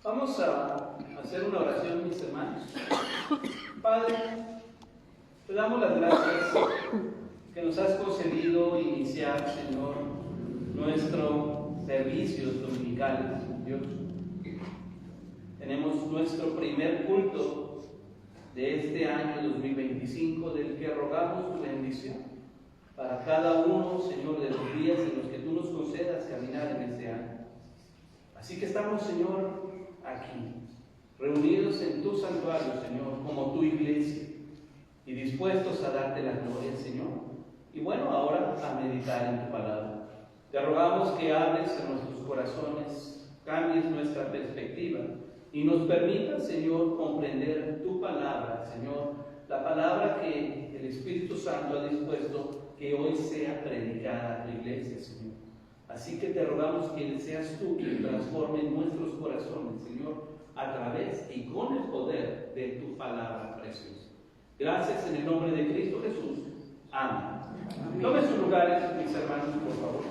Vamos a hacer una oración, mis hermanos. Padre, te damos las gracias que nos has concedido iniciar, Señor, nuestro servicio dominical, Dios. Tenemos nuestro primer culto de este año 2025, del que rogamos tu bendición para cada uno, Señor, de los días en los que tú nos concedas caminar en este año. Así que estamos, Señor, aquí, reunidos en tu santuario, Señor, como tu iglesia, y dispuestos a darte la gloria, Señor. Y bueno, ahora a meditar en tu palabra. Te rogamos que hables en nuestros corazones, cambies nuestra perspectiva y nos permitas, Señor, comprender tu palabra, Señor, la palabra que el Espíritu Santo ha dispuesto que hoy sea predicada a tu iglesia, Señor. Así que te rogamos que seas tú quien transforme nuestros corazones, Señor, a través y con el poder de tu palabra preciosa. Gracias en el nombre de Cristo Jesús. Amén. Tomen sus lugares, mis hermanos, por favor.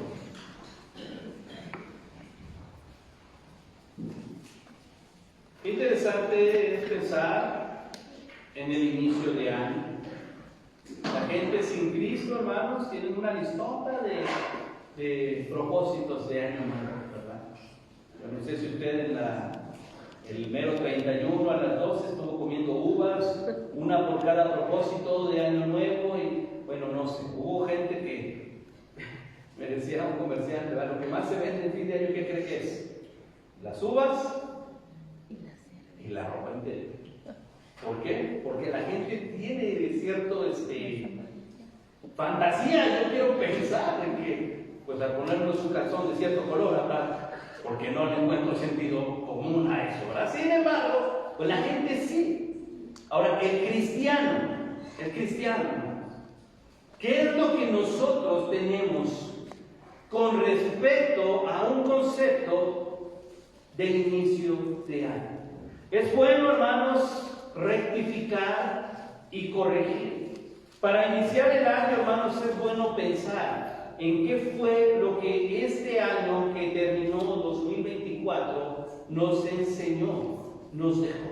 Qué interesante es pensar en el inicio de año. La gente sin Cristo, hermanos, tiene una listota de propósitos de año nuevo, ¿verdad? Yo no sé si usted el mero 31 a las 12 estuvo comiendo uvas, una por cada propósito de año nuevo, y bueno, no sé, hubo gente que me decía un comerciante, ¿verdad? Lo que más se vende en fin de año, ¿qué cree que es? Las uvas y la ropa interior. ¿Por qué? Porque la gente tiene cierto fantasía. Yo quiero pensar en que, pues al ponernos un calzón de cierto color, ¿verdad? Porque no le encuentro sentido común a eso, ¿verdad? Sin embargo, pues la gente sí. Ahora, el cristiano, ¿qué es lo que nosotros tenemos con respecto a un concepto del inicio de año? Es bueno, hermanos, rectificar y corregir. Para iniciar el año, hermanos, es bueno pensar en qué fue lo que este año que terminó 2024 nos enseñó, nos dejó.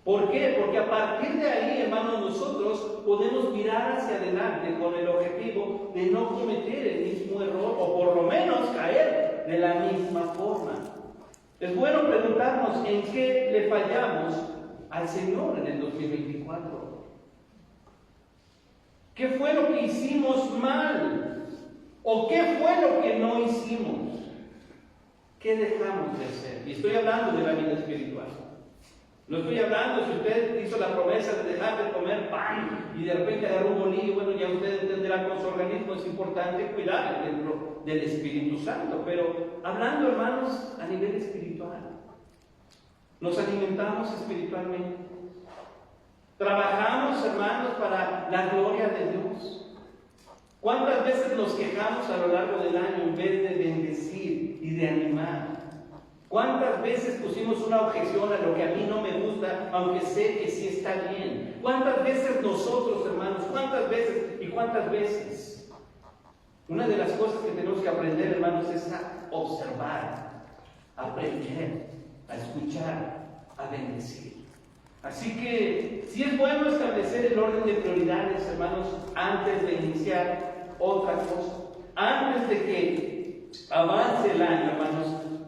¿Por qué? Porque a partir de ahí, hermanos, nosotros podemos mirar hacia adelante con el objetivo de no cometer el mismo error, o por lo menos caer de la misma forma. Es bueno preguntarnos en qué le fallamos al Señor en el 2024. ¿Qué fue lo que hicimos mal? ¿O qué fue lo que no hicimos? ¿Qué dejamos de hacer? Y estoy hablando de la vida espiritual. No estoy hablando si usted hizo la promesa de dejar de comer pan y de repente agarró un bolillo. Bueno, ya usted entenderá con su organismo, es importante cuidar el templo del Espíritu Santo. Pero hablando, hermanos, a nivel espiritual, nos alimentamos espiritualmente. Trabajamos, hermanos, para la gloria de Dios. ¿Cuántas veces nos quejamos a lo largo del año en vez de bendecir y de animar? ¿Cuántas veces pusimos una objeción a lo que a mí no me gusta, aunque sé que sí está bien? ¿Cuántas veces nosotros, hermanos, cuántas veces y cuántas veces? Una de las cosas que tenemos que aprender, hermanos, es a observar, a aprender, a escuchar, a bendecir. Así que sí es bueno establecer el orden de prioridades, hermanos, antes de iniciar otra cosa. Antes de que avance el año, hermanos,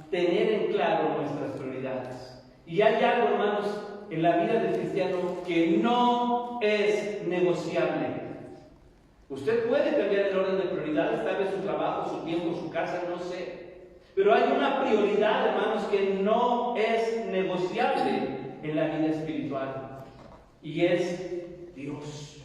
tener en claro nuestras prioridades. Y hay algo, hermanos, en la vida del cristiano que no es negociable. Usted puede cambiar el orden de prioridades, tal vez su trabajo, su tiempo, su casa, no sé. Pero hay una prioridad, hermanos, que no es negociable en la vida espiritual, y es Dios.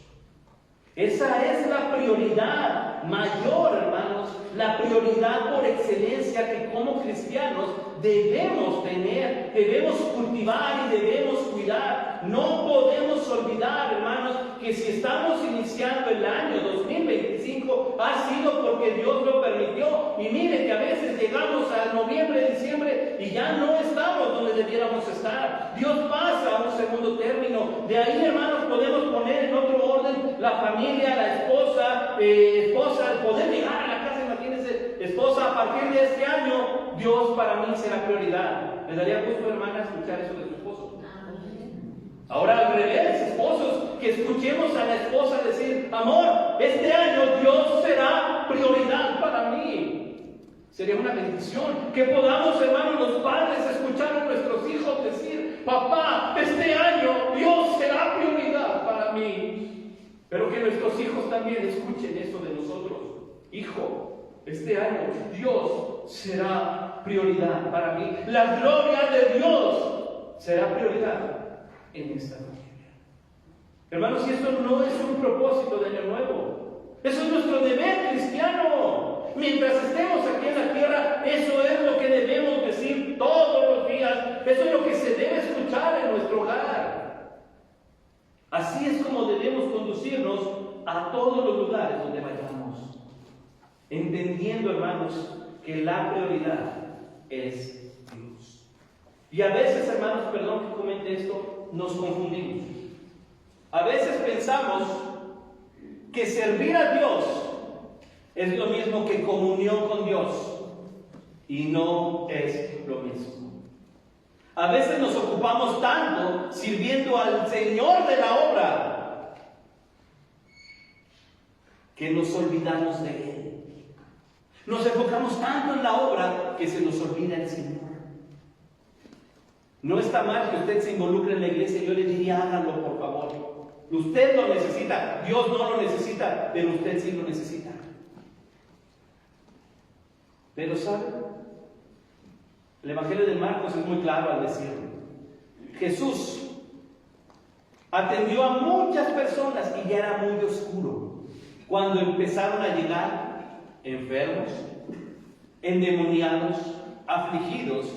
Esa es la prioridad mayor, hermanos, la prioridad por excelencia que como cristianos debemos tener, debemos cultivar y debemos cuidar. No podemos olvidar, hermanos, que si estamos iniciando el año 2025 ha sido porque Dios lo permitió. Y mire que a veces llegamos a noviembre, diciembre y ya no estamos donde debiéramos estar. Dios pasa a un segundo término. De ahí, hermanos, podemos poner en otro orden la familia, la esposa, poder llegar a la casa. Imagínense, esposa, a partir de este año Dios para mí será prioridad. ¿Le daría gusto, hermana, escuchar eso de su esposo? Ahora al revés, esposos, que escuchemos a la esposa decir: amor, este año Dios será prioridad para mí. Sería una bendición. Que podamos, hermanos, los padres, escuchar a nuestros hijos decir: papá, este año Dios será prioridad para mí. Pero que nuestros hijos también escuchen eso de nosotros: hijo, este año Dios será prioridad para mí. La gloria de Dios será prioridad en esta familia. Hermanos, si esto no es un propósito de año nuevo, eso es nuestro deber cristiano. Mientras estemos aquí en la tierra, eso es lo que debemos decir todos los días. Eso es lo que se debe escuchar en nuestro hogar. Así es como debemos conducirnos a todos los lugares donde vayamos, entendiendo, hermanos, que la prioridad es Dios. Y a veces, hermanos, perdón que comente esto, nos confundimos. A veces pensamos que servir a Dios es lo mismo que comunión con Dios, y no es lo mismo. A veces nos ocupamos tanto sirviendo al Señor de la obra que nos olvidamos de Él. Nos enfocamos tanto en la obra que se nos olvida el Señor. No está mal que usted se involucre en la iglesia. Yo le diría: háganlo, por favor. Usted lo necesita, Dios no lo necesita, pero usted sí lo necesita. Pero ¿sabe? El Evangelio de Marcos es muy claro al decir: Jesús atendió a muchas personas y ya era muy oscuro cuando empezaron a llegar enfermos, endemoniados, afligidos.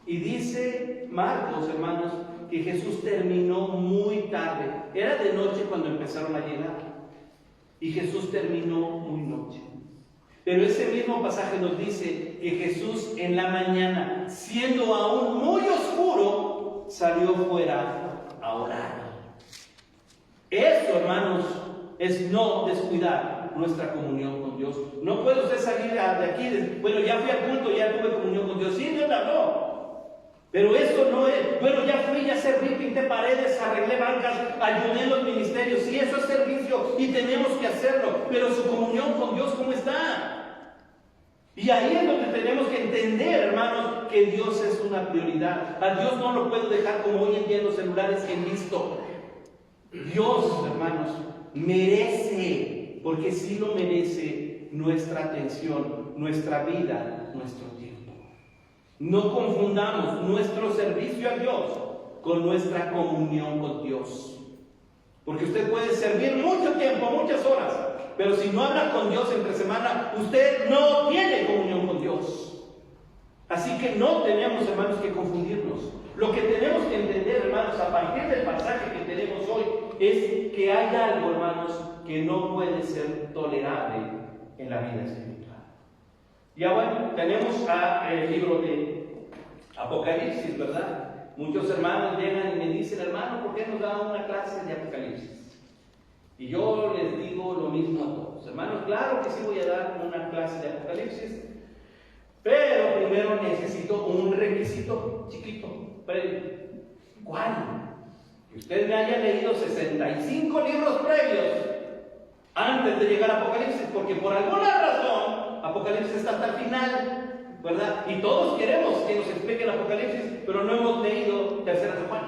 Y dice Marcos, hermanos, que Jesús terminó muy tarde. Era de noche cuando empezaron a llegar, y Jesús terminó muy noche. Pero ese mismo pasaje nos dice que Jesús en la mañana, siendo aún muy oscuro, salió fuera a orar. Eso, hermanos, es no descuidar nuestra comunión con Dios. No puede usted salir de aquí, bueno, ya fui al culto, ya tuve comunión con Dios. Sí, Dios me habló. Pero eso no es, bueno, ya fui, ya serví, pinté paredes, arreglé bancas, ayudé en los ministerios. Sí, eso es servicio y tenemos que hacerlo. Pero su comunión con Dios, ¿cómo está? Y ahí es donde tenemos que entender, hermanos, que Dios es una prioridad. A Dios no lo puedo dejar como hoy en día en los celulares en visto. Dios, hermanos, merece, porque sí lo merece, nuestra atención, nuestra vida, nuestro tiempo. No confundamos nuestro servicio a Dios con nuestra comunión con Dios. Porque usted puede servir mucho tiempo, muchas horas, pero si no habla con Dios entre semana, usted no tiene comunión con Dios. Así que no tenemos, hermanos, que confundirnos. Lo que tenemos que entender, hermanos, a partir del pasaje que tenemos hoy, es que hay algo, hermanos, que no puede ser tolerable en la vida espiritual. Ya bueno, tenemos el libro de Apocalipsis, ¿verdad? Muchos hermanos llegan y me dicen: hermano, ¿por qué nos da una clase de Apocalipsis? Y yo les digo lo mismo a todos: hermanos, claro que sí voy a dar una clase de Apocalipsis, pero primero necesito un requisito chiquito, previo. ¿Cuál? Que usted me haya leído 65 libros previos antes de llegar a Apocalipsis, porque por alguna razón Apocalipsis está hasta el final, ¿verdad? Y todos queremos que nos explique el Apocalipsis, pero no hemos leído Tercera de Juan.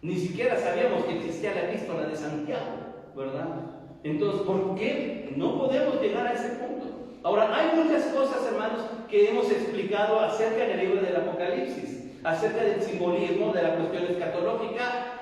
Ni siquiera sabíamos que existía la epístola de Santiago, ¿verdad? Entonces, ¿por qué no podemos llegar a ese punto? Ahora, hay muchas cosas, hermanos, que hemos explicado acerca del libro del Apocalipsis, acerca del simbolismo, de la cuestión escatológica,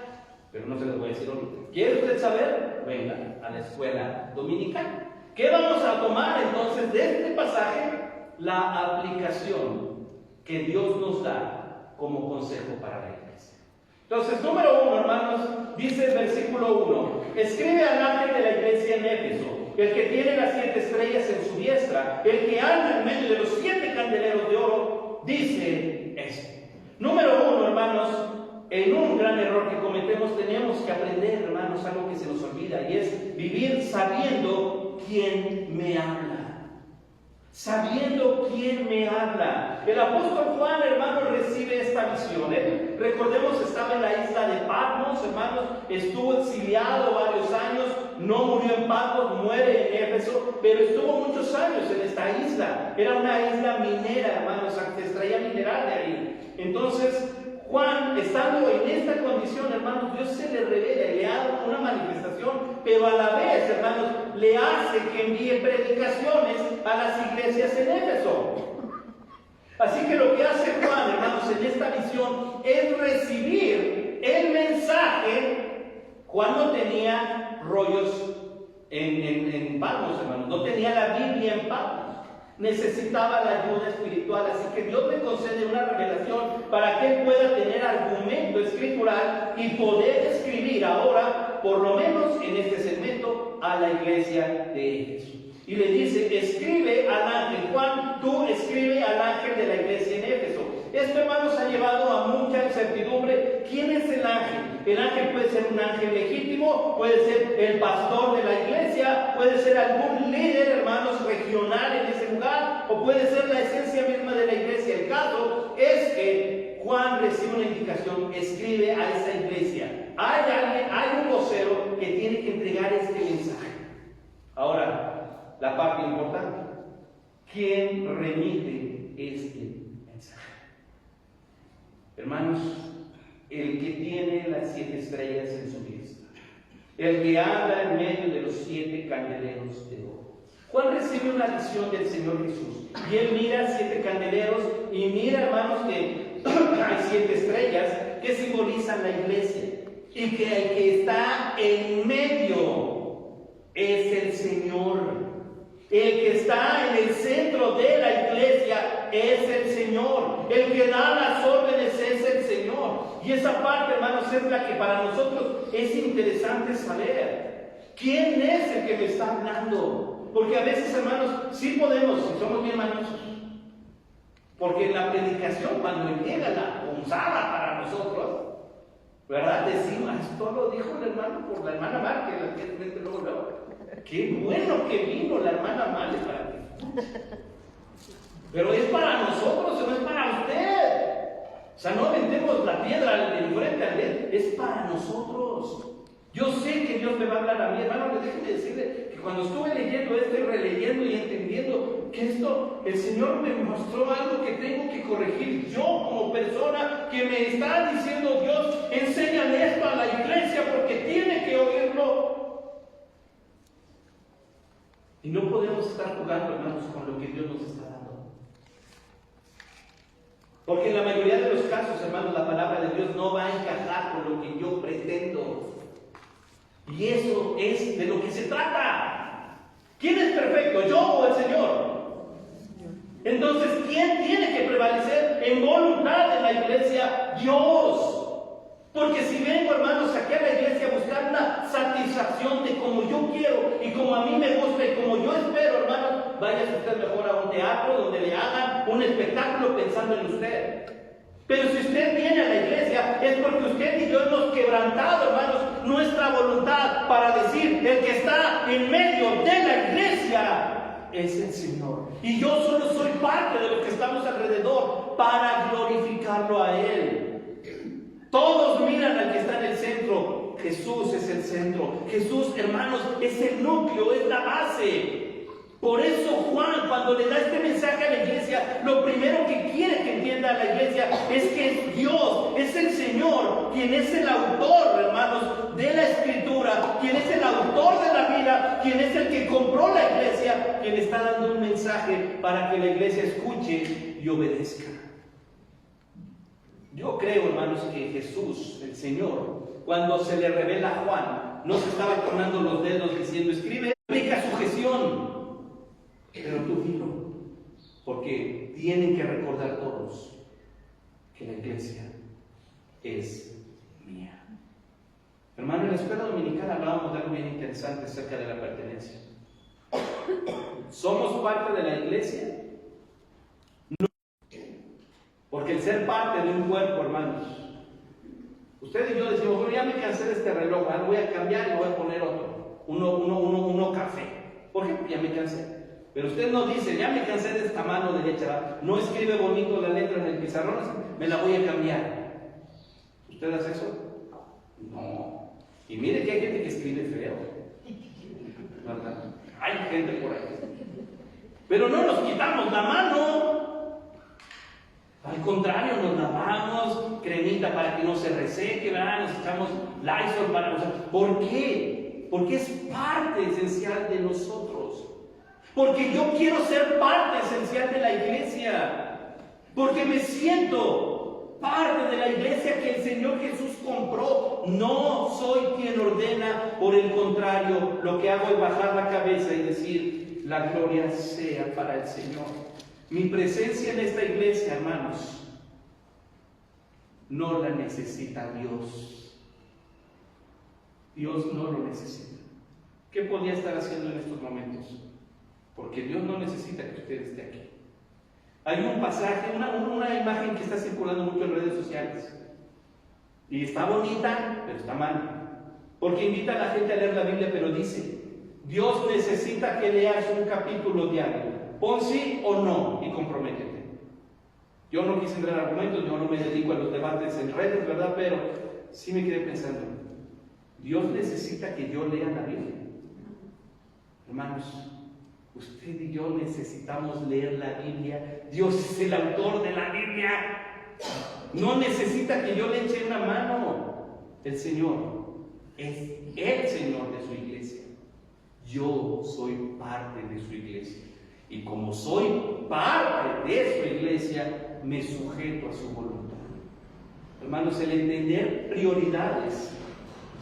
pero no se los voy a decir ahorita. ¿Quiere usted saber? Venga a la escuela dominical. ¿Qué vamos a tomar entonces de este pasaje? La aplicación que Dios nos da como consejo para la iglesia. Entonces, número 1, hermanos, dice el versículo 1: escribe al ángel de la iglesia en Éfeso, el que tiene las 7 estrellas en su diestra, el que anda en medio de los 7 candeleros de oro, dice esto. Número 1, hermanos, en un gran error que cometemos tenemos que aprender, hermanos, algo que se nos olvida, y es vivir sabiendo quién me habla. sabiendo quién me habla. El apóstol Juan, hermanos, recibe esta visión. Recordemos, estaba en la isla de Patmos, hermanos, estuvo exiliado varios años, no murió en Patmos, muere en Éfeso, pero estuvo muchos años en esta isla. Era una isla minera, hermanos, se extraía mineral de ahí. Entonces, Juan, estando en esta condición, hermanos, Dios se le revela y le da una manifestación, pero a la vez, hermanos, le hace que envíe predicaciones a las iglesias en Éfeso. Así que lo que hace Juan, hermanos, en esta visión es recibir el mensaje. Juan no tenía rollos en Patmos, hermanos, no tenía la Biblia en Patmos. Necesitaba la ayuda espiritual, así que Dios le concede una revelación para que él pueda tener argumento escritural y poder escribir ahora, por lo menos en este segmento, a la iglesia de Éfeso. Y le dice, escribe al ángel, Juan, tú escribe al ángel de la iglesia en Éfeso. Esto, hermanos, ha llevado a mucha incertidumbre. ¿Quién es el ángel? El ángel puede ser un ángel legítimo, puede ser el pastor de la iglesia, puede ser algún líder, hermanos, regional en ese lugar, o puede ser la esencia misma de la iglesia. El caso es que Juan recibe una indicación, escribe a esa iglesia. Hay un vocero que tiene que entregar este mensaje. Ahora, la parte importante, ¿quién remite este mensaje? Hermanos, el que tiene las 7 estrellas en su diestra, el que habla en medio de los 7 candeleros de oro. Juan recibe una visión del Señor Jesús y él mira 7 candeleros y mira, hermanos, que hay 7 estrellas que simbolizan la iglesia y que el que está en medio es el Señor. El que está en el centro de la iglesia es el Señor. El que da las órdenes es el Señor. Y esa parte, hermanos, es la que para nosotros es interesante saber. ¿Quién es el que me está hablando? Porque a veces, hermanos, sí podemos, si somos bien mañosos. Porque en la predicación, cuando llega la punzada para nosotros, ¿verdad? Decimos, esto lo dijo el hermano por la hermana Mar, que la gente luego. Qué bueno que vino la hermana Male para ti. Pero es para nosotros, no es para usted. O sea, no aventemos la piedra de frente a él, es para nosotros. Yo sé que Dios me va a hablar a mí, hermano, déjenme decirle que cuando estuve leyendo esto y releyendo y entendiendo que esto, el Señor me mostró algo que tengo que corregir. Yo como persona que me está diciendo Dios, enséñale esto a la iglesia porque tiene que oírlo. Y no podemos estar jugando, hermanos, con lo que Dios nos está dando. Porque en la mayoría de los casos, hermanos, la palabra de Dios no va a encajar con lo que yo pretendo. Y eso es de lo que se trata. ¿Quién es perfecto, yo o el Señor? Entonces, ¿quién tiene que prevalecer en voluntad de la iglesia? Dios. Porque si vengo, hermanos, aquí a la iglesia a buscar una satisfacción de como yo quiero y como a mí me gusta y como yo espero, hermanos, váyase usted mejor a un teatro donde le hagan un espectáculo pensando en usted. Pero si usted viene a la iglesia es porque usted y yo hemos quebrantado, hermanos, nuestra voluntad para decir, el que está en medio de la iglesia es el Señor. Y yo solo soy parte de los que estamos alrededor para glorificarlo a Él. Todos miran al que está en el centro. Jesús es el centro. Jesús, hermanos, es el núcleo, es la base. Por eso Juan, cuando le da este mensaje a la iglesia, lo primero que quiere que entienda a la iglesia es que es Dios, es el Señor, quien es el autor, hermanos, de la Escritura, quien es el autor de la vida, quien es el que compró la iglesia, quien está dando un mensaje para que la iglesia escuche y obedezca. Yo creo, hermanos, que Jesús, el Señor, cuando se le revela a Juan, no se estaba tornando los dedos diciendo, escribe, aplica sujeción. Pero tú dilo, porque tienen que recordar todos que la iglesia es mía. Hermano, en la escuela dominical hablábamos de algo bien interesante acerca de la pertenencia. ¿Somos parte de la iglesia? Porque el ser parte de un cuerpo, hermanos, usted y yo decimos, bueno, ya me cansé de este reloj, voy a cambiar y voy a poner otro, uno café. ¿Por qué? Ya me cansé. Pero usted no dice, ya me cansé de esta mano derecha, ¿verdad? No escribe bonito la letra en el pizarrón, me la voy a cambiar. ¿Usted hace eso? No. Y mire que hay gente que escribe feo, ¿verdad? Hay gente por ahí. Pero no nos quitamos la mano. Al contrario, nos lavamos, cremita para que no se reseque, ¿verdad? Nos echamos Lysol para usar. ¿Por qué? Porque es parte esencial de nosotros. Porque yo quiero ser parte esencial de la iglesia. Porque me siento parte de la iglesia que el Señor Jesús compró. No soy quien ordena, por el contrario, lo que hago es bajar la cabeza y decir, la gloria sea para el Señor. Mi presencia en esta iglesia, hermanos, no la necesita Dios. Dios no lo necesita. ¿Qué podía estar haciendo en estos momentos? Porque Dios no necesita que usted esté aquí. Hay un pasaje, una imagen que está circulando mucho en redes sociales. Y está bonita, pero está mal. Porque invita a la gente a leer la Biblia, pero dice, Dios necesita que leas un capítulo diario. Pon sí o no y comprométete. Yo no quise entrar en argumentos, yo no me dedico a los debates en redes, ¿verdad? Pero sí me quedé pensando, Dios necesita que yo lea la Biblia. Hermanos, usted y yo necesitamos leer la Biblia. Dios es el autor de la Biblia. No necesita que yo le eche una mano. El Señor es el Señor de su iglesia. Yo soy parte de su iglesia. Y como soy parte de su iglesia, me sujeto a su voluntad. Hermanos, el entender prioridades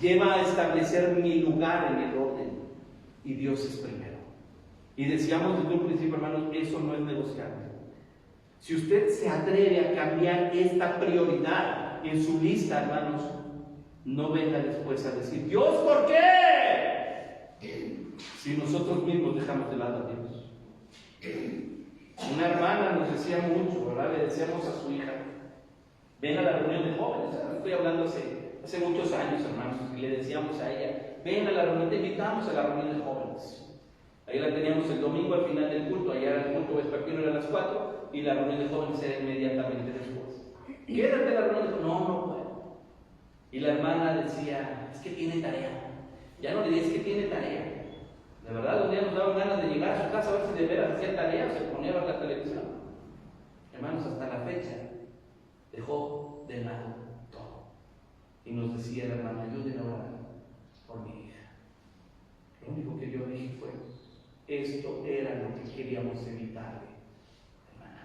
lleva a establecer mi lugar en el orden. Y Dios es primero. Y decíamos desde un principio, hermanos, eso no es negociable. Si usted se atreve a cambiar esta prioridad en su lista, hermanos, no venga después a decir, Dios, ¿por qué? Si nosotros mismos dejamos de lado a Dios. Una hermana nos decía mucho, ¿verdad? Le decíamos a su hija, ven a la reunión de jóvenes. Estoy hablando hace muchos años, hermanos, y le decíamos a ella, ven a la reunión, te invitamos a la reunión de jóvenes. Ahí la teníamos el domingo al final del culto, allá el culto vespertino era a las 4 y la reunión de jóvenes era inmediatamente después. Quédate en la reunión de jóvenes. No puedo. Y la hermana decía, es que tiene tarea. Ya no le dije, es que tiene tarea. De verdad, un día nos daban ganas de llegar a su casa a ver si de veras hacía tarea o se ponía a ver la televisión. Hermanos, hasta la fecha dejó de lado todo. Y nos decía la hermana, ayúdenme a orar por mi hija. Lo único que yo dije fue, esto era lo que queríamos evitarle, hermana.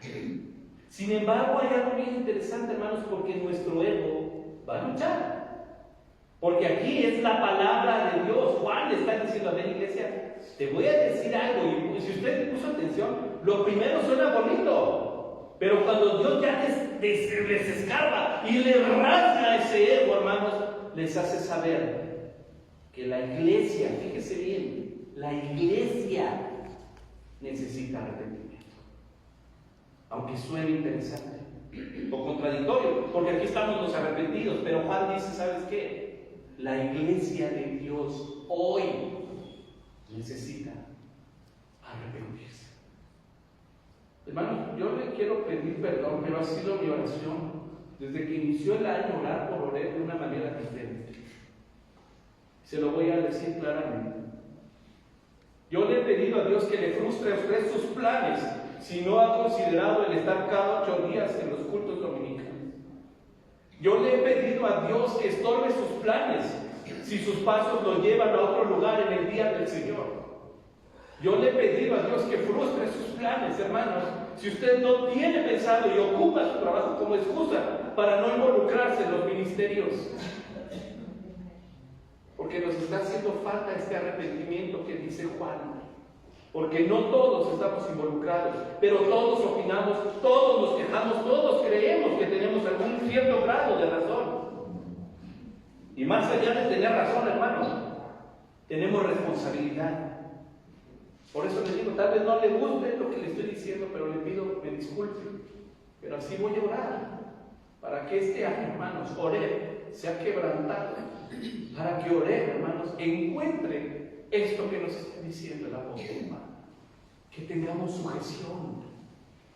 Sin embargo, hay algo bien interesante, hermanos, porque nuestro ego va a luchar. Porque aquí es la palabra de Dios. Juan le está diciendo a la iglesia, te voy a decir algo, y si usted puso atención, lo primero suena bonito, pero cuando Dios ya les escarba y les rasga ese ego, hermanos, les hace saber que la iglesia, fíjese bien, la iglesia necesita arrepentimiento. Aunque suene interesante o contradictorio, porque aquí estamos los arrepentidos, pero Juan dice, ¿sabes qué? La iglesia de Dios hoy necesita arrepentirse. Hermanos, yo le quiero pedir perdón, pero ha sido mi oración desde que inició el año, orar por Oreb de una manera diferente. Se lo voy a decir claramente. Yo le he pedido a Dios que le frustre a usted sus planes si no ha considerado el estar cada 8 días en los cultos dominicales. Yo le he pedido a Dios que estorbe sus planes si sus pasos lo llevan a otro lugar en el día del Señor. Yo le he pedido a Dios que frustre sus planes, hermanos, si usted no tiene pensado y ocupa su trabajo como excusa para no involucrarse en los ministerios. Porque nos está haciendo falta este arrepentimiento que dice Juan. Porque no todos estamos involucrados, pero todos opinamos, todos nos quejamos, todos creemos que tenemos algún cierto grado de razón. Y más allá de tener razón, hermanos, tenemos responsabilidad. Por eso les digo, tal vez no le guste lo que le estoy diciendo, pero le pido me disculpe. Pero así voy a orar, para que este año, hermanos, Oreb sea quebrantado, para que Oreb, hermanos, encuentre esto que nos está diciendo el apóstol Juan. que tengamos sujeción,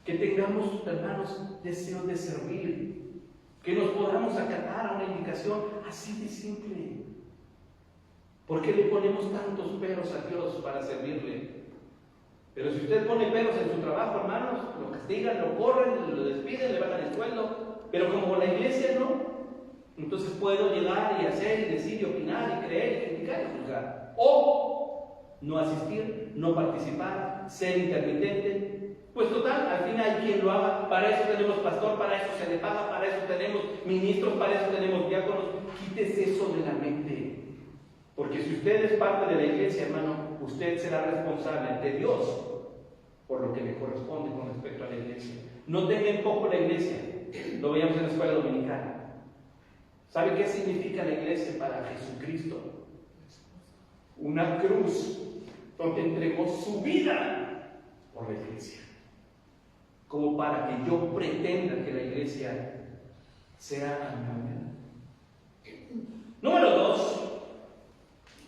que tengamos, hermanos, deseo de servir, que nos podamos acatar a una indicación así de simple. ¿Por qué le ponemos tantos peros a Dios para servirle? Pero si usted pone peros en su trabajo, hermanos, lo castigan, lo corren, lo despiden, le bajan el sueldo, pero como la iglesia no, entonces puedo llegar y hacer y decir y opinar y creer y criticar y juzgar. O no asistir, no participar, ser intermitente. Pues total, al fin hay quien lo haga. Para eso tenemos pastor, para eso se le paga, para eso tenemos ministros, para eso tenemos diáconos. Quítese eso de la mente. Porque si usted es parte de la iglesia, hermano, usted será responsable de Dios por lo que le corresponde con respecto a la iglesia. No tenga en poco la iglesia. Lo veíamos en la escuela dominical. ¿Sabe qué significa la iglesia para Jesucristo? Una cruz donde entregó su vida por la iglesia. Como para que yo pretenda que la iglesia sea amada. Número 2.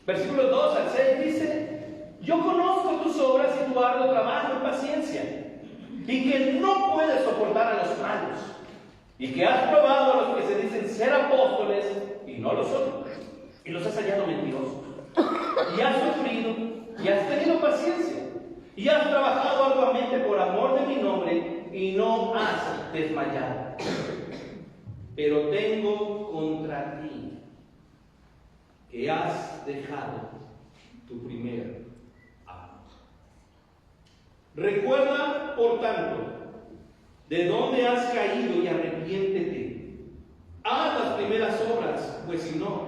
Versículos 2 al 6 dice: yo conozco tus obras y tu arduo trabajo y paciencia, y que no puedes soportar a los malos, y que has probado a los que se dicen ser apóstoles y no lo son, y los has hallado mentirosos, y has sufrido, y has tenido paciencia, y has trabajado arduamente por amor de mi nombre, y no has desmayado. Pero tengo contra ti que has dejado tu primer amor. Recuerda, por tanto, de dónde has caído y arrepiéntete. Haz las primeras obras, pues si no,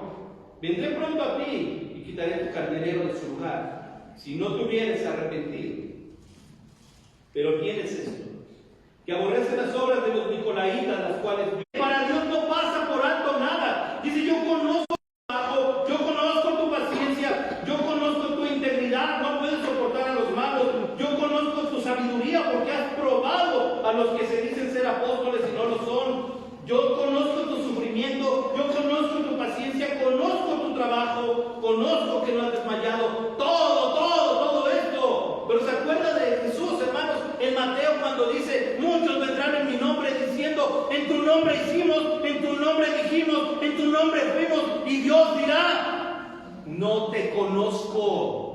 vendré pronto a ti y quitaré tu candelero de su lugar, si no te hubieres arrepentido. Pero tienes esto, que aborrecen las obras de los nicolaitas, las cuales para Dios no pasa por alto nada. Dice: yo conozco tu trabajo, yo conozco tu paciencia, yo conozco tu integridad, no puedes soportar a los malos, yo conozco tu sabiduría porque has probado a los que se dicen ser apóstoles y no lo son. Yo conozco tu sufrimiento, yo conozco tu paciencia, conozco tu trabajo, conozco que no has desmayado. Todo esto. Pero se acuerda de Jesús, hermanos, en Mateo, cuando dice: muchos vendrán en mi nombre diciendo: en tu nombre hicimos, en tu nombre dijimos, en tu nombre fuimos. Y Dios dirá: no te conozco.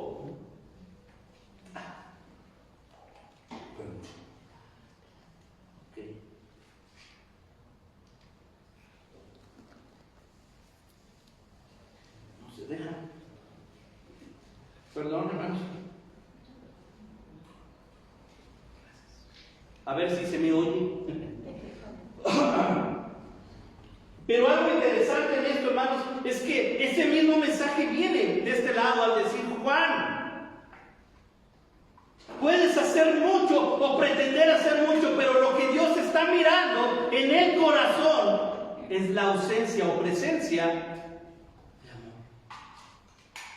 Deja. Perdón, hermanos. A ver si se me oye. Pero algo interesante en esto, hermanos, es que ese mismo mensaje viene de este lado al decir: Juan, puedes hacer mucho o pretender hacer mucho, pero lo que Dios está mirando en el corazón es la ausencia o presencia.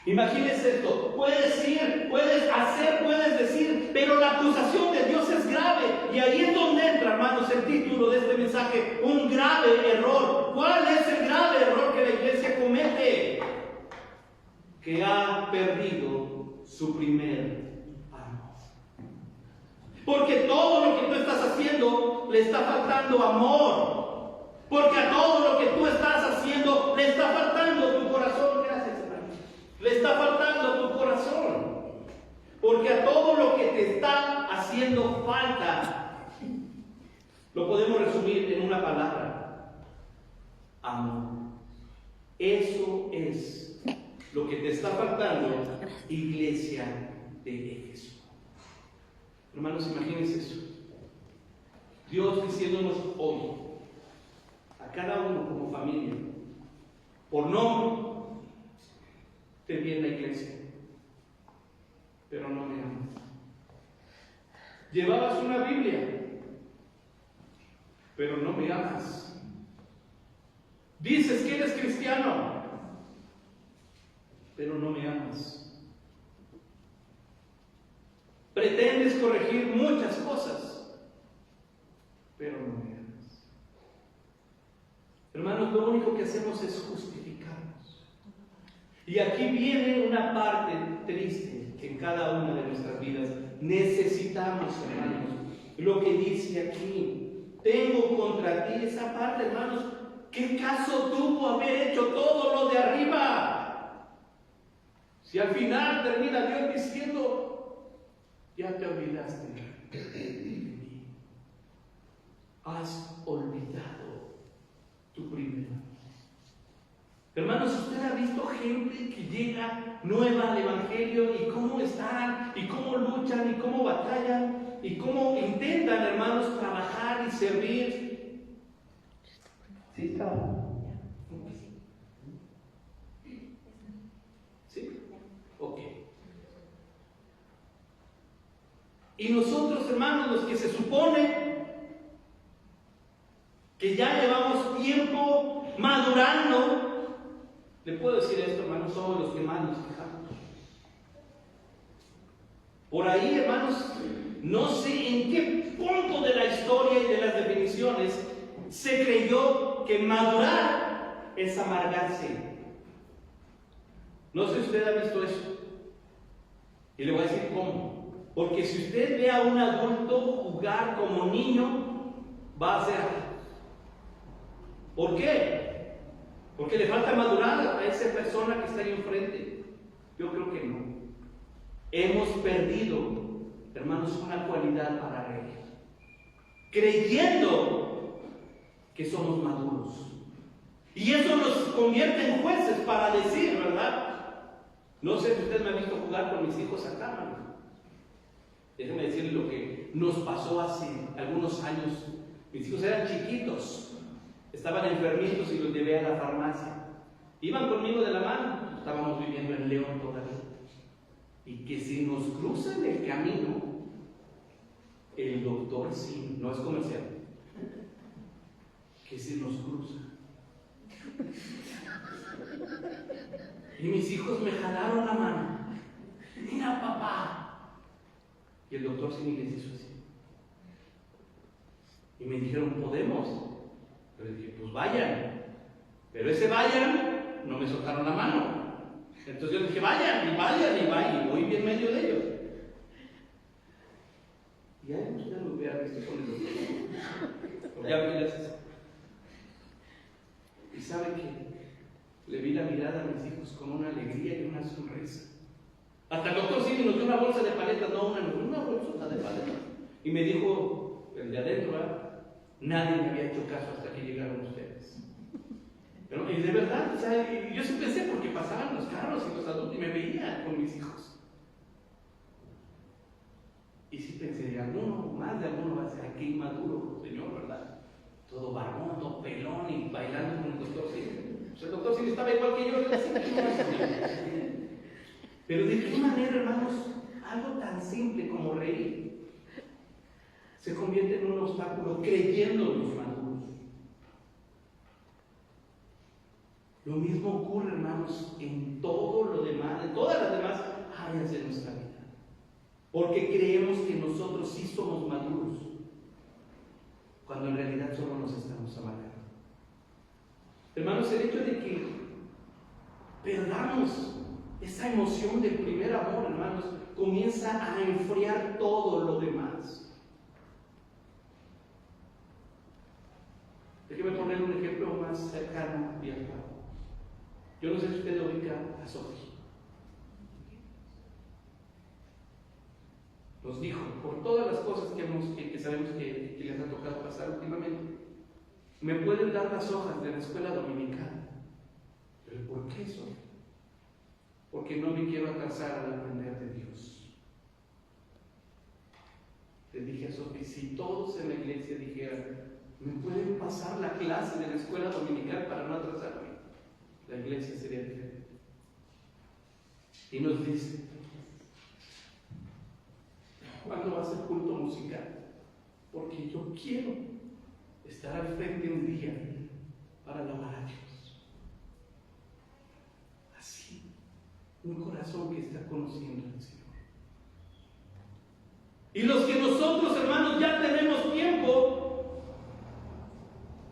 Imagínense esto: puedes ir, puedes hacer, puedes decir, pero la acusación de Dios es grave. Y ahí es donde entra, hermanos, el título de este mensaje: un grave error. ¿Cuál es el grave error que la iglesia comete? Que ha perdido su primer amor. Porque todo lo que tú estás haciendo le está faltando amor. Porque a todo lo que tú estás haciendo le está faltando tu corazón. Gracias, hermano. Le está faltando tu corazón. Porque a todo lo que te está haciendo falta, lo podemos resumir en una palabra: amor. Eso es lo que te está faltando, iglesia de Éfeso. Hermanos, imagínense eso. Dios diciéndonos hoy, a cada uno como familia, por nombre: te vi en la iglesia, pero no me amas. Llevabas una Biblia, pero no me amas. Dices que eres cristiano, pero no me amas. Pretendes corregir muchas cosas, pero no me amas. Hermanos, lo único que hacemos es justificarnos. Y aquí viene una parte triste en cada una de nuestras vidas. Necesitamos, hermanos, lo que dice aquí. Tengo contra ti esa parte, hermanos. ¿Qué caso tuvo haber hecho todo lo de arriba? Si al final termina Dios diciendo, ya te olvidaste de mí. Has olvidado tu primer amor. Hermanos, usted ha visto gente que llega nueva al Evangelio y cómo están, y cómo luchan, y cómo batallan, y cómo intentan, hermanos, trabajar y servir. ¿Sí está? ¿Sí? Ok. Y nosotros, hermanos, los que se supone que ya llevamos tiempo madurando, le puedo decir esto, hermanos, somos los que más nos quejamos. Por ahí, hermanos, no sé en qué punto de la historia y de las definiciones se creyó que madurar es amargarse. No sé si usted ha visto eso. Y le voy a decir cómo. Porque si usted ve a un adulto jugar como niño, va a ser. ¿Por qué? Porque le falta madurar a esa persona que está ahí enfrente. Yo creo que no. Hemos perdido, hermanos, una cualidad para reír. Creyendo que somos maduros. Y eso nos convierte en jueces para decir, ¿verdad? No sé si usted me ha visto jugar con mis hijos acá, hermano. Déjenme decirles lo que nos pasó hace algunos años. Mis hijos eran chiquitos. Estaban enfermitos y los llevé a la farmacia. Iban conmigo de la mano. Estábamos viviendo en León todavía. Y que si nos cruzan el camino, el doctor sí, no es comercial, que si nos cruza. Y mis hijos me jalaron la mano. Mira, papá. Y el doctor sí me les hizo así. Y me dijeron, ¿podemos? Pero dije, pues vayan. Pero ese vayan, no me soltaron la mano. Entonces yo dije, vayan, y voy bien medio de ellos. Y ahí usted lo hubiera visto con el doctor. Ya vi las. Y sabe que le vi la mirada a mis hijos con una alegría y una sonrisa. Hasta el doctor sí nos dio una bolsa de paletas, no una bolsota de paletas. Y me dijo, el de adentro, ¿verdad? Nadie me había hecho caso hasta que llegaron ustedes. Pero, y de verdad, o sea, yo sí pensé porque pasaban los carros y los adultos y me veían con mis hijos. Y sí pensé, más de alguno va a ser aquí inmaduro, señor, ¿verdad? Todo barbón, todo pelón y bailando con el doctor sí. Pues el doctor sí estaba igual que yo. Pero de qué manera, hermanos, algo tan simple como reír se convierte en un obstáculo creyendo los maduros. Lo mismo ocurre, hermanos, en todo lo demás, en todas las demás áreas de nuestra vida. Porque creemos que nosotros sí somos maduros, cuando en realidad solo nos estamos amargando. Hermanos, el hecho de que perdamos esa emoción del primer amor, hermanos, comienza a enfriar todo lo demás. Déjeme poner un ejemplo más cercano y actual. Yo no sé si usted lo ubica a Sofía. Nos dijo, por todas las cosas que sabemos que les ha tocado pasar últimamente, me pueden dar las hojas de la escuela dominical. ¿Pero por qué eso? Porque no me quiero atrasar al aprender de Dios. Le dije a Sofía, si todos en la iglesia dijeran, ¿me pueden pasar la clase de la escuela dominical para no atrasarme? La iglesia sería diferente. Y nos dice, ¿cuándo va a ser culto musical? Porque yo quiero estar al frente un día para alabar a Dios. Así, un corazón que está conociendo al Señor. Y los que nosotros, hermanos, ya tenemos tiempo,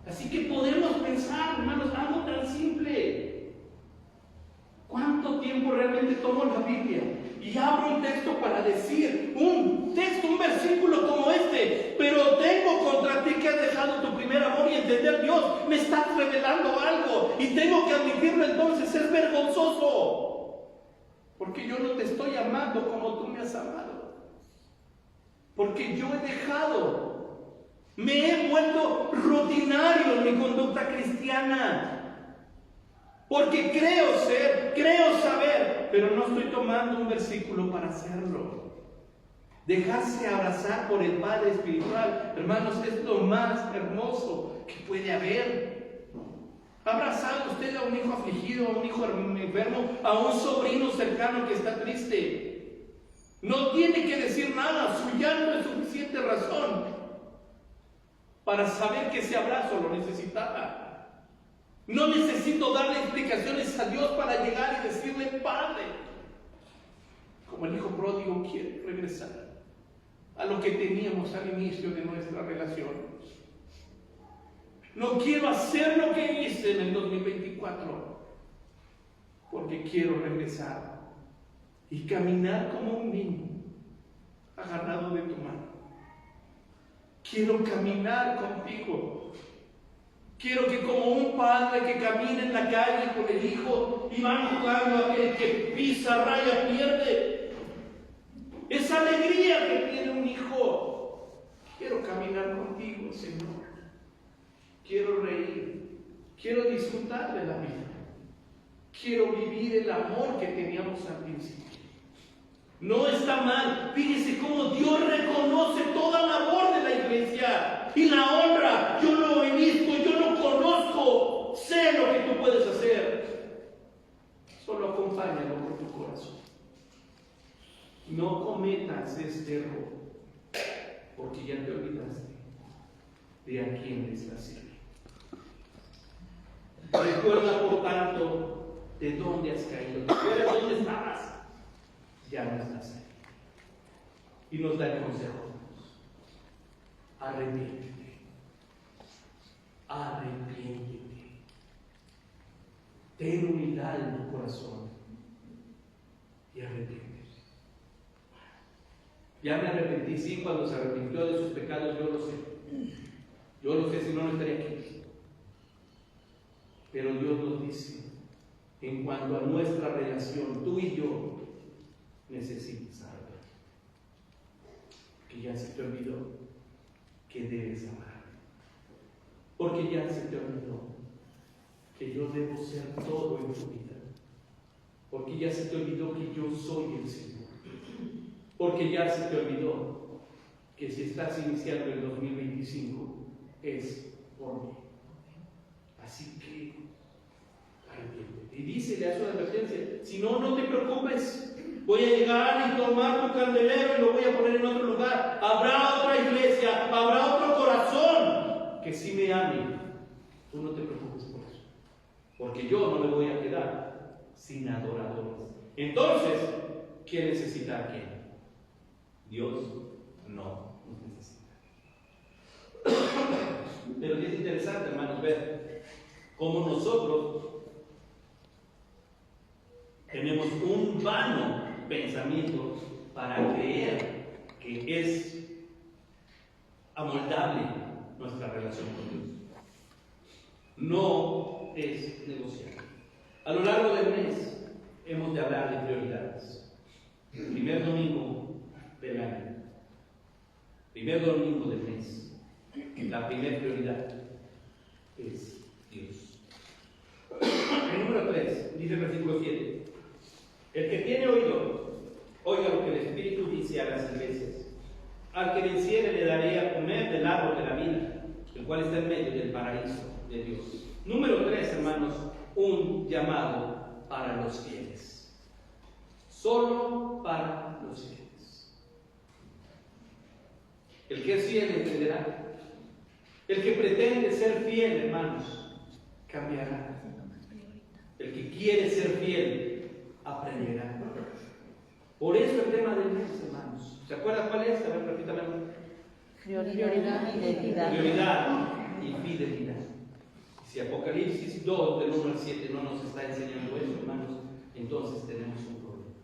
así que podemos pensar, hermanos, algo tan simple. ¿Cuánto tiempo realmente tomo la Biblia y abro un texto para decir, un versículo como este: pero tengo contra ti que has dejado tu primer amor, y entender, Dios, me estás revelando algo y tengo que admitirlo, entonces es vergonzoso, porque yo no te estoy amando como tú me has amado, porque yo he dejado, me he vuelto rutinario en mi conducta cristiana. Porque creo saber, pero no estoy tomando un versículo para hacerlo. Dejarse abrazar por el Padre espiritual, hermanos, es lo más hermoso que puede haber. Abrazar usted a un hijo afligido, a un hijo enfermo, a un sobrino cercano que está triste. No tiene que decir nada, su llanto es suficiente razón para saber que ese abrazo lo necesitaba. No necesito darle explicaciones a Dios para llegar y decirle: Padre, como el hijo pródigo quiere regresar a lo que teníamos al inicio de nuestra relación. No quiero hacer lo que hice en el 2024, porque quiero regresar y caminar como un niño agarrado de tu mano. Quiero caminar contigo. Quiero que, como un padre que camina en la calle con el hijo y van jugando, aquel que pisa, raya, pierde, esa alegría que tiene un hijo, quiero caminar contigo, Señor. Quiero reír, quiero disfrutar de la vida, quiero vivir el amor que teníamos al principio. No está mal. Fíjese cómo Dios reconoce toda labor de la iglesia y la honra. Yo lo he visto, yo lo conozco, sé lo que tú puedes hacer. Solo acompáñalo por tu corazón. No cometas este error, porque ya te olvidaste de a quién le estás sirviendo. Recuerda, por tanto, de dónde has caído. Recuerda dónde estabas. Ya no estás ahí. Y nos da el consejo: arrepiéntete. Arrepiéntete. Ten humildad en tu corazón y arrepiéntete. Ya me arrepentí, sí, cuando se arrepintió de sus pecados, yo lo sé. Yo lo sé, si no, no estaría aquí. Pero Dios nos dice, en cuanto a nuestra relación, tú y yo necesitas saber que ya se te olvidó que debes amar, porque ya se te olvidó que yo debo ser todo en tu vida, porque ya se te olvidó que yo soy el Señor, porque ya se te olvidó que si estás iniciando el 2025 es por mí. Así que arrepiéntete y dícele a su advertencia: si no, no te preocupes. Voy a llegar y tomar tu candelero y lo voy a poner en otro lugar. Habrá otra iglesia, habrá otro corazón que sí me ame. Tú no te preocupes por eso, porque yo no me voy a quedar sin adoradores. Entonces, ¿quién necesita a quién? Dios no nos necesita. Pero es interesante, hermanos, ver cómo nosotros tenemos un vano pensamiento para creer que es amoldable nuestra relación con Dios. No es negociable. A lo largo del mes hemos de hablar de prioridades. Primer domingo del año, primer domingo del mes, la primera prioridad es Dios. El número 3, dice el versículo 7. El que tiene oído, oiga lo que el Espíritu dice a las iglesias. Al que venciere le daré a comer del árbol de la vida, el cual está en medio del paraíso de Dios. Número 3, hermanos, un llamado para los fieles. Solo para los fieles. El que es fiel entenderá. El que pretende ser fiel, hermanos, cambiará. El que quiere ser fiel aprenderá. Por eso el tema del mes, hermanos. ¿Se acuerdan cuál es? A ver, repítamelo. Prioridad y fidelidad. Prioridad y fidelidad. Si Apocalipsis 2, del 1 al 7, no nos está enseñando eso, hermanos, entonces tenemos un problema.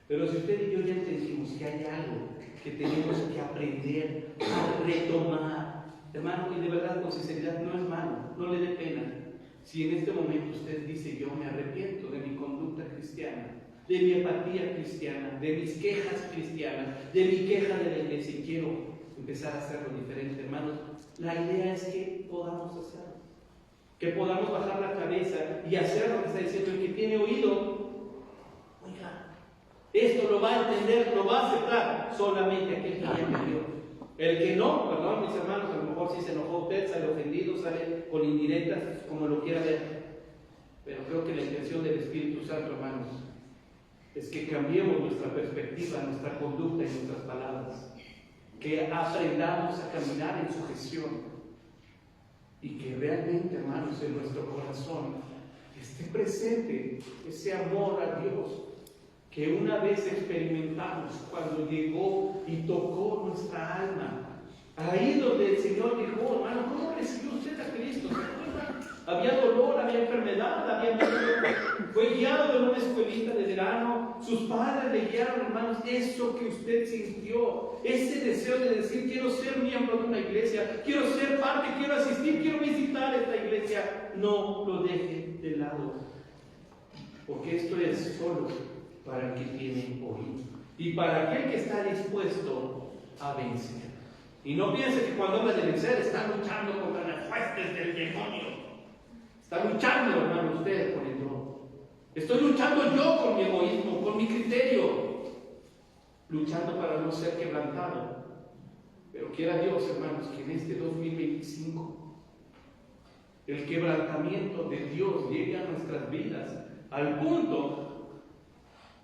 Pero si usted y yo ya entendimos que hay algo que tenemos que aprender a retomar, hermano, y de verdad con sinceridad, no es malo, no le dé pena. Si en este momento usted dice, yo me arrepiento de mi conducta cristiana, de mi apatía cristiana, de mis quejas cristianas, de mi queja de la iglesia, y quiero empezar a hacerlo diferente, hermanos, la idea es que podamos hacerlo, que podamos bajar la cabeza y hacer lo que está diciendo el que tiene oído. Oiga, esto lo va a entender, lo va a aceptar solamente aquel que ya entendió. El que no, perdón mis hermanos, a lo mejor si se enojó usted, sale ofendido, sale con indirectas, como lo quiera ver. Pero creo que la intención del Espíritu Santo, hermanos, es que cambiemos nuestra perspectiva, nuestra conducta y nuestras palabras. Que aprendamos a caminar en sujeción. Y que realmente, hermanos, en nuestro corazón esté presente ese amor a Dios que una vez experimentamos cuando llegó y tocó nuestra alma. Ahí donde el Señor dijo, hermano, ¿cómo recibió usted a Cristo? ¿Se acuerdan? Había dolor, había enfermedad, había miedo. Fue guiado en una escuelita de verano. Sus padres le guiaron, hermanos, eso que usted sintió, ese deseo de decir, quiero ser miembro de una iglesia, quiero ser parte, quiero asistir, quiero visitar esta iglesia. No lo deje de lado, porque esto es solo para el que tiene oído y para aquel que está dispuesto a vencer. Y no piense que cuando habla de vencer está luchando contra las huestes del demonio. Está luchando, hermano, usted con el yo. Estoy luchando yo con mi egoísmo, con mi criterio, luchando para no ser quebrantado. Pero quiera Dios, hermanos, que en este 2025 el quebrantamiento de Dios llegue a nuestras vidas al punto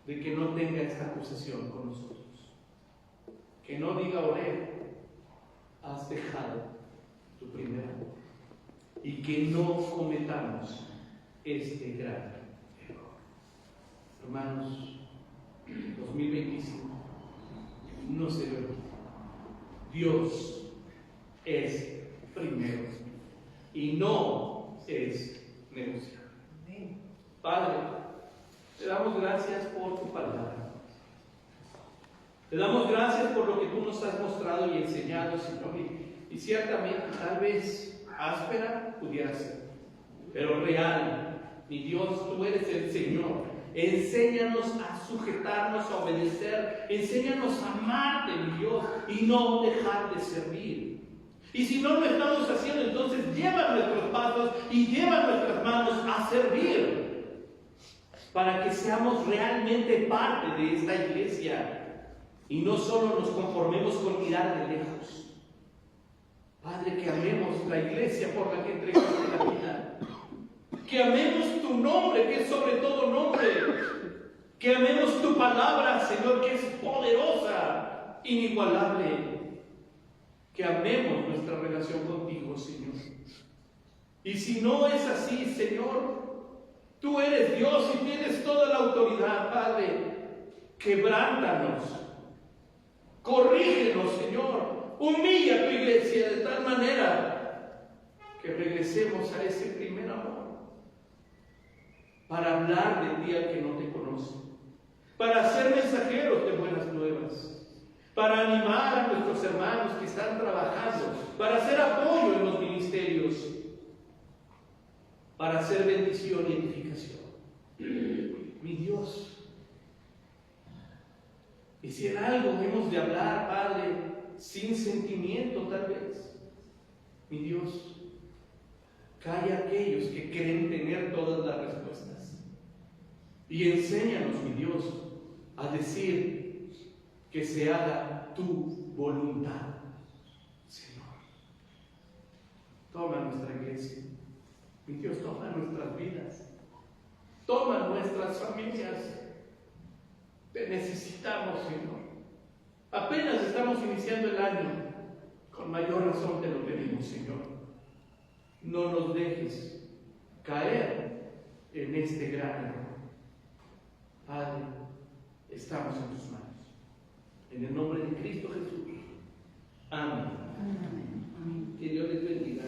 de que no tenga esta acusación con nosotros. Que no diga, oré, has dejado tu primer amor. Y que no cometamos este gran error. Hermanos, 2025 no se lo olvide. Dios es primero y no es negociable. Padre, te damos gracias por tu palabra. Te damos gracias por lo que tú nos has mostrado y enseñado, Señor. Y ciertamente, tal vez áspera pudiera ser, pero real. Mi Dios, tú eres el Señor. Enséñanos a sujetarnos, a obedecer. Enséñanos a amarte, mi Dios, y no dejar de servir. Y si no lo estamos haciendo, entonces lleva nuestros pasos y lleva nuestras manos a servir, para que seamos realmente parte de esta iglesia y no solo nos conformemos con mirar de lejos. Padre, que amemos la iglesia por la que entregaste la vida, que amemos tu nombre, que es sobre todo nombre, que amemos tu palabra, Señor, que es poderosa, inigualable, que amemos nuestra relación contigo, Señor. Y si no es así, Señor, tú eres Dios y tienes toda la autoridad, Padre. Quebrántanos, corrígenos, Señor, humilla tu iglesia de tal manera que regresemos a ese primer amor, para hablar del día que no te conoce, para ser mensajeros de buenas nuevas, para animar a nuestros hermanos que están trabajando, para hacer apoyo en los ministerios, para hacer bendición y edificación. Mi Dios, y si en algo hemos de hablar, Padre, sin sentimiento tal vez, mi Dios, calla a aquellos que creen tener todas las respuestas. Y enséñanos, mi Dios, a decir que se haga tu voluntad, Señor. Toma nuestra iglesia, mi Dios, toma nuestras vidas, toma nuestras familias. Te necesitamos, Señor. Apenas estamos iniciando el año, con mayor razón te lo pedimos, Señor. No nos dejes caer en este gran error. Padre, estamos en tus manos. En el nombre de Cristo Jesús. Amén. Amén. Que Dios les bendiga.